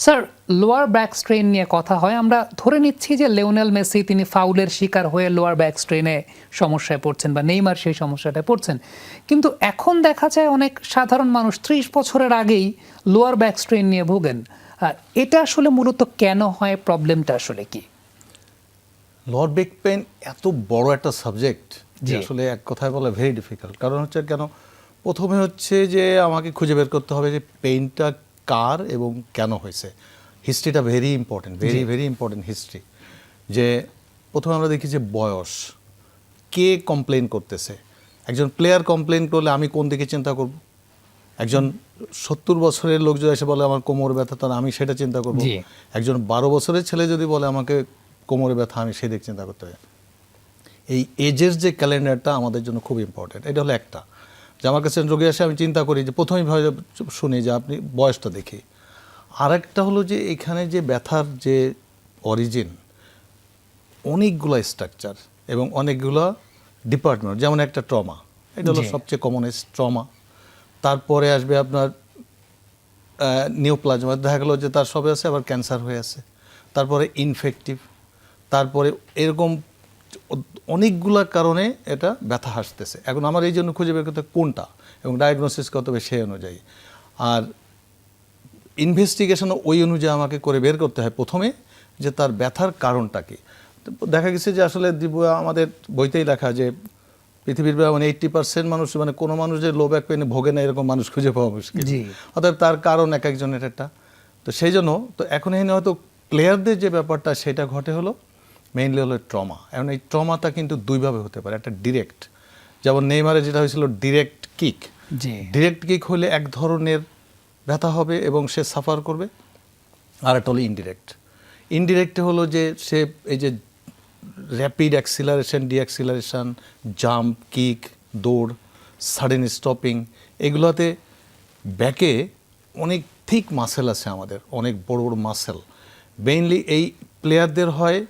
Sir, lower back strain নিয়ে কথা হয়, আমরা ধরে নিচ্ছি যে লিওনেল মেসি তিনি ফাউলের শিকার হয়ে লোয়ার ব্যাক স্ট্রেনে সমস্যায় পড়ছেন বা নেইমার সেই সমস্যাটায় পড়ছেন, কিন্তু এখন দেখা যায় অনেক সাধারণ মানুষ 30 বছরের আগেই লোয়ার ব্যাক স্ট্রেন নিয়ে ভোগেন। এটা আসলে মূলত কেন হয়, প্রবলেমটা আসলে কি? লোয়ার ব্যাক পেন এত বড় একটা সাবজেক্ট যে জি। আসলে এক কথায় বলা ভেরি ডিফিকাল্ট। কারণ হচ্ছে কেন, প্রথমে হচ্ছে যে আমাকে খুঁজে বের করতে হবে যে পেইনটা কার এবং কেন হয়েছে। হিস্ট্রিটা very important, very important history. যে প্রথমে আমরা দেখি যে বয়স, কে কমপ্লেন করতেছে। একজন প্লেয়ার কমপ্লেন করলে আমি কোন দিকে চিন্তা করব? একজন 70 বছরের লোক যদি এসে বলে আমার কোমর ব্যথা, তাহলে আমি সেটা চিন্তা করব। জি। একজন 12 বছরের ছেলে যদি বলে আমাকে কোমরে ব্যথা, আমি সেই দিকে চিন্তা করতে হবে। এই এজের যে ক্যালেন্ডারটা আমাদের জন্য খুব ইম্পর্টেন্ট। এটা হলো একটা, যে আমার কাছে রোগী আসে আমি চিন্তা করি যে প্রথমেই শুনি যে আপনি বয়সটা দেখি। আরেকটা হলো যে এখানে যে ব্যথার যে অরিজিন, অনেকগুলো স্ট্রাকচার এবং অনেকগুলো ডিপার্টমেন্ট। যেমন একটা ট্রমা, এটা হলো জি। সবচেয়ে কমনেস্ট ট্রমা। তারপরে আসবে আপনার নিওপ্লাজমা, দেখা গেলো যে তার সবে আছে আবার ক্যান্সার হয়ে আছে। তারপরে ইনফেক্টিভ, তারপরে এরকম অনেকগুলা কারণে এটা ব্যথা আসতেছে। এখন আমার এই জন্য খুঁজে বের করতে কোনটা এবং ডায়াগনোসিস কত হবে সেই অনুযায়ী। আর ইনভেস্টিগেশনও ওই অনুযায়ী আমাকে করে বের করতে হয় প্রথমে যে তার ব্যথার কারণটা কি। দেখা গেছে যে আসলে আমাদের বইতেই লেখা যে পৃথিবীর 80% মানুষ, কোনো মানুষ যে লো ব্যাক পেনে ভোগে না এরকম মানুষ খুঁজে পাওয়া মুশকিল। অর্থাৎ তার কারণ এক একজনের একটা। তো সেই জন্য তো এখন এখানে হয়তো প্লেয়ারদের যে ব্যাপারটা সেটা ঘটে হলো মেইনলি হলো ট্রমা। এখন এই ট্রমাটা কিন্তু দুইভাবে হতে পারে। একটা ডিরেক্ট, যেমন নেইমারের যেটা হয়েছিল ডিরেক্ট কিক। ডিরেক্ট কিক হলে এক ধরনের ব্যথা হবে এবং সে সাফার করবে। আর একটা হলো ইনডিরেক্ট। ইনডিরেক্ট হলো যে সে এই যে র্যাপিড অ্যাক্সিলারেশন, ডিঅ্যাক্সিলারেশন, জাম্প, কিক, দৌড়, সাডেন স্টপিং, এগুলোতে ব্যাকে অনেক থিক মাসেল আছে আমাদের, অনেক বড় বড় মাসেল। মেইনলি এই প্লেয়ারদের হয়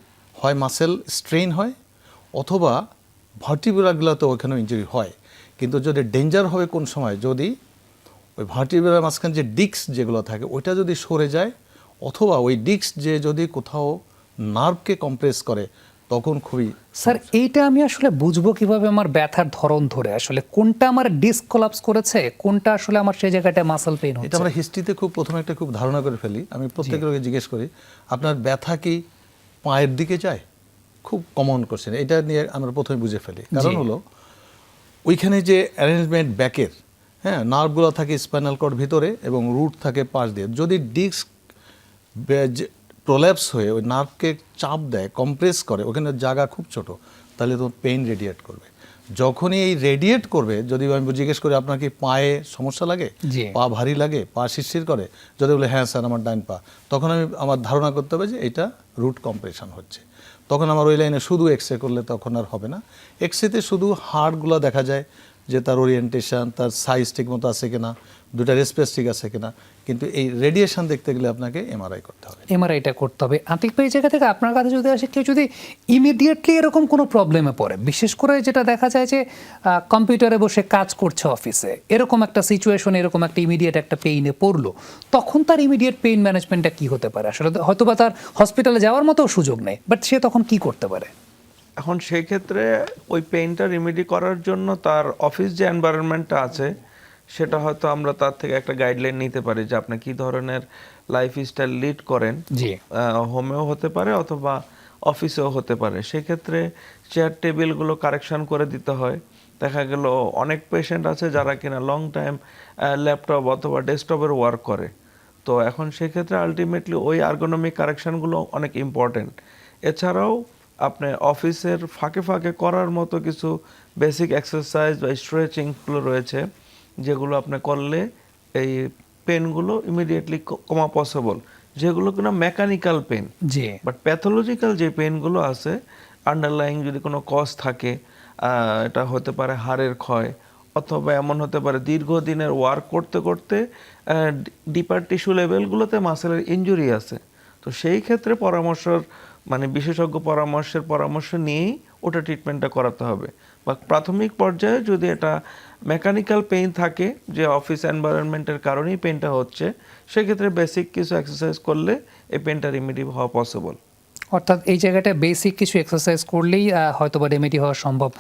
মাসেল স্ট্রেইন হয় অথবা ভার্টিব্রাগুলোতে ওখানেও ইঞ্জুরি হয়। কিন্তু যদি ডেঞ্জার হবে কোন সময়, যদি ওই ভার্টিব্রার মাঝখানে যে ডিস্ক যেগুলো থাকে ওইটা যদি সরে যায়, অথবা ওই ডিস্ক যে যদি কোথাও নার্ভকে কম্প্রেস করে, তখন খুবই। স্যার, এইটা আমি আসলে বুঝবো কিভাবে আমার ব্যথার ধরন ধরে, আসলে কোনটা আমার ডিস্ক কোলাপস করেছে, কোনটা আসলে আমার সেই জায়গাটা মাসল পেইন হচ্ছে? এটা আমরা হিস্ট্রিতে প্রথমে একটা খুব ধারণা করে ফেলি। আমি প্রত্যেকের লোকে জিজ্ঞেস করি আপনার ব্যথা কি পায়ের দিকে যায়? খুব কমন কোশ্চেন। এটা নিয়ে আমরা প্রথমে বুঝে ফেলি। কারণ হলো ওইখানে যে অ্যারেঞ্জমেন্ট ব্যাকের, হ্যাঁ, নার্ভগুলো থাকে স্পাইনাল কর্ড ভিতরে এবং রুট থাকে পাশ দিয়ে। যদি ডিস্ক প্রোল্যাপস হয়ে ওই নার্ভকে চাপ দেয়, কম্প্রেস করে, ওখানে জায়গা খুব ছোট, তাহলে তো পেইন রেডিয়েট করবে। যখনই এই রেডিয়েট করবে, যদি আমি জিজ্ঞেস করি আপনার কি পায়ে সমস্যা লাগে, পা ভারী লাগে, পা শিরশির করে, যদি বলে হ্যাঁ স্যার আমার ডাইন পা, তখন আমার ধারণা করতে হবে যে এটা রুট কম্প্রেশন হচ্ছে। তখন আমার ওই লাইনে শুধু এক্সরে করলে তখন আর হবে না। এক্সরেতে শুধু হাড়গুলো দেখা যায় যে তার ওরিয়েন্টেশন, তার সাইজ ঠিক মতো আছে কিনা, দুটা রেসপেস ঠিক আছে কিনা। কিন্তু এই রেডিয়েশন দেখতে গেলে আপনাকে এমআরআই করতে হবে। এমআরআইটা করতে হবে। আতিক ভাই, জায়গা থেকে আপনার কাছে যদি আসে, কেউ যদি ইমিডিয়েটলি এরকম কোনো প্রবলেমে পড়ে, বিশেষ করে যেটা দেখা যায় যে কম্পিউটারে বসে কাজ করছে অফিসে, এরকম একটা সিচুয়েশন, এরকম একটা ইমিডিয়েট একটা পেইনে পড়লো, তখন তার ইমিডিয়েট পেইন ম্যানেজমেন্টটা কি হতে পারে? আসলে হয়তো বা তার হসপিটালে যাওয়ার মতো সুযোগ নেই, বাট সে তখন কি করতে পারে? এখন সেই ক্ষেত্রে ওই পেইনটা রিমেডি করার জন্য তার অফিস যে এনভায়রনমেন্টটা আছে সেটা হয়তো আমরা তার থেকে একটা গাইডলাইন নিতে পারি যে আপনি কি ধরনের লাইফস্টাইল লিড করেন। হোমেও হতে পারে অথবা অফিসেও হতে পারে। সেক্ষেত্রে চেয়ার টেবিলগুলো কারেকশন করে দিতে হয়। দেখা গেল অনেক পেশেন্ট আছে যারা কিনা লং টাইম ল্যাপটপ অথবা ডেস্কটপের ওয়ার্ক করে। তো এখন সেক্ষেত্রে আলটিমেটলি ওই আর্গোনমিক কারেকশনগুলো অনেক ইম্পর্টেন্ট। এছাড়াও আপনি অফিসের ফাঁকে ফাঁকে করার মতো কিছু বেসিক এক্সারসাইজ বা স্ট্রেচিংগুলো রয়েছে, যেগুলো আপনি করলে এই পেনগুলো ইমিডিয়েটলি কমা পসিবল, যেগুলো কিনা মেকানিক্যাল পেন। বাট প্যাথোলজিক্যাল যে পেনগুলো আছে, আন্ডারলাইং যদি কোনো কজ থাকে, এটা হতে পারে হাড়ের ক্ষয়, অথবা এমন হতে পারে দীর্ঘদিনের ওয়ার্ক করতে করতে ডিপার টিস্যু লেভেলগুলোতে মাসেলের ইনজুরি আছে। তো সেই ক্ষেত্রে বিশেষজ্ঞ পরামর্শ নিয়েই ওটা ট্রিটমেন্টটা করাতে হবে। বা প্রাথমিক পর্যায়ে যদি এটা মেকানিক্যাল পেইন থাকে যে অফিস এনভায়রনমেন্টের কারণেই পেইনটা হচ্ছে, সেক্ষেত্রে বেসিক কিছু এক্সারসাইজ করলে এই পেইনটা রিমেডি হওয়া পসিবল। অর্থাৎ এই জায়গাটা বেসিক কিছু এক্সারসাইজ করলেই হয়তো বা রেমেডি হওয়া সম্ভব।